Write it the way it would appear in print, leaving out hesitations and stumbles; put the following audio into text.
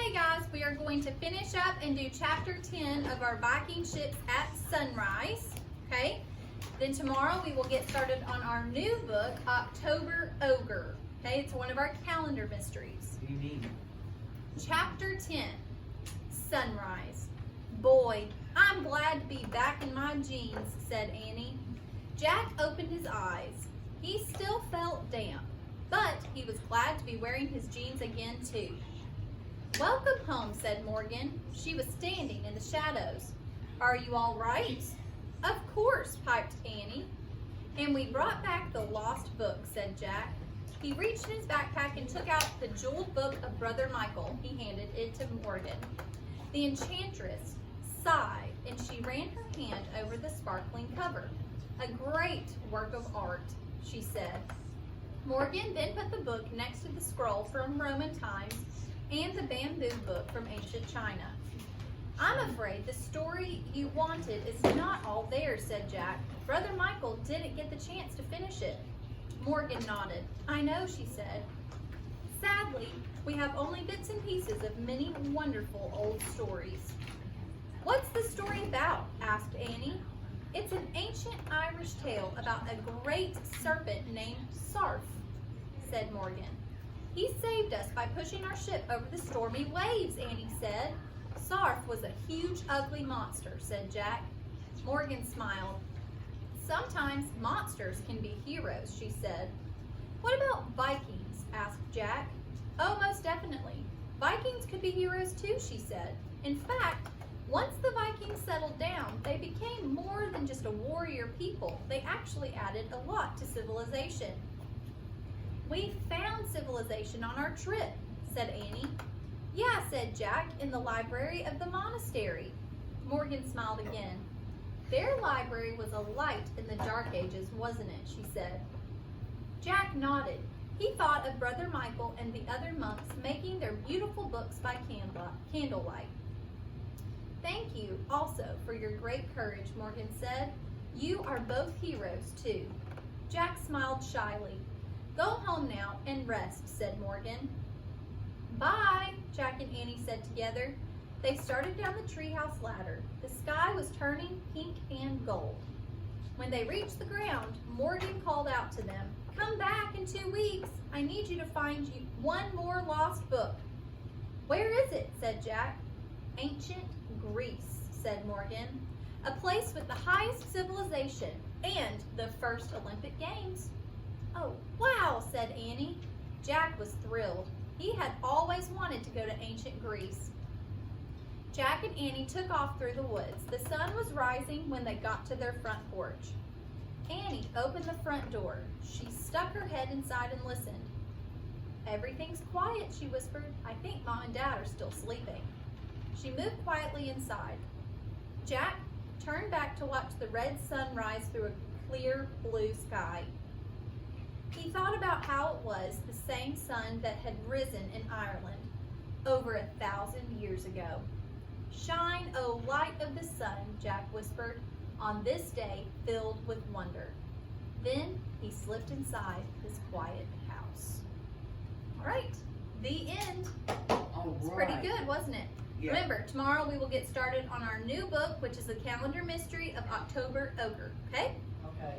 Okay guys, we are going to finish up and do chapter 10 of our Viking ships at sunrise. Okay, then tomorrow we will get started on our new book, October Ogre. Okay, it's one of our calendar mysteries. What do you mean? Chapter 10, Sunrise. Boy, I'm glad to be back in my jeans, said Annie. Jack opened his eyes. He still felt damp, but he was glad to be wearing his jeans again too. Welcome home, said Morgan. She was standing in the shadows. Are you all right? Of course, piped Annie. And we brought back the lost book, said Jack. He reached in his backpack and took out the jeweled book of Brother Michael. He handed it to Morgan. The enchantress sighed, and she ran her hand over the sparkling cover. A great work of art, she said. Morgan then put the book next to the scroll from Roman times and the bamboo book from ancient China. I'm afraid the story you wanted is not all there, said Jack. Brother Michael didn't get the chance to finish it. Morgan nodded. I know, she said. Sadly, we have only bits and pieces of many wonderful old stories. What's the story about? Asked Annie. It's an ancient Irish tale about a great serpent named Sarf, said Morgan. He saved us by pushing our ship over the stormy waves, Annie said. Sarf was a huge, ugly monster, said Jack. Morgan smiled. Sometimes monsters can be heroes, she said. What about Vikings? Asked Jack. Oh, most definitely. Vikings could be heroes too, she said. In fact, once the Vikings settled down, they became more than just a warrior people. They actually added a lot to civilization. We found civilization on our trip, said Annie. Yeah, said Jack, in the library of the monastery. Morgan smiled again. Their library was a light in the dark ages, wasn't it, she said. Jack nodded. He thought of Brother Michael and the other monks making their beautiful books by candlelight. Thank you also for your great courage, Morgan said. You are both heroes too. Jack smiled shyly. Go home now and rest, said Morgan. Bye, Jack and Annie said together. They started down the treehouse ladder. The sky was turning pink and gold. When they reached the ground, Morgan called out to them, Come back in 2 weeks. I need you to find you one more lost book. Where is it? Said Jack. Ancient Greece, said Morgan. A place with the highest civilization and the first Olympic Games. Oh, wow, said Annie. Jack was thrilled. He had always wanted to go to ancient Greece. Jack and Annie took off through the woods. The sun was rising when they got to their front porch. Annie opened the front door. She stuck her head inside and listened. Everything's quiet, she whispered. I think Mom and Dad are still sleeping. She moved quietly inside. Jack turned back to watch the red sun rise through a clear blue sky. He thought about how it was the same sun that had risen in Ireland over 1,000 years ago. Shine, O light of the sun, Jack whispered, on this day filled with wonder. Then he slipped inside his quiet house. All right, the end. It's pretty good, wasn't it? Yeah. Remember, tomorrow we will get started on our new book, which is the calendar mystery of October Ogre, okay? Okay.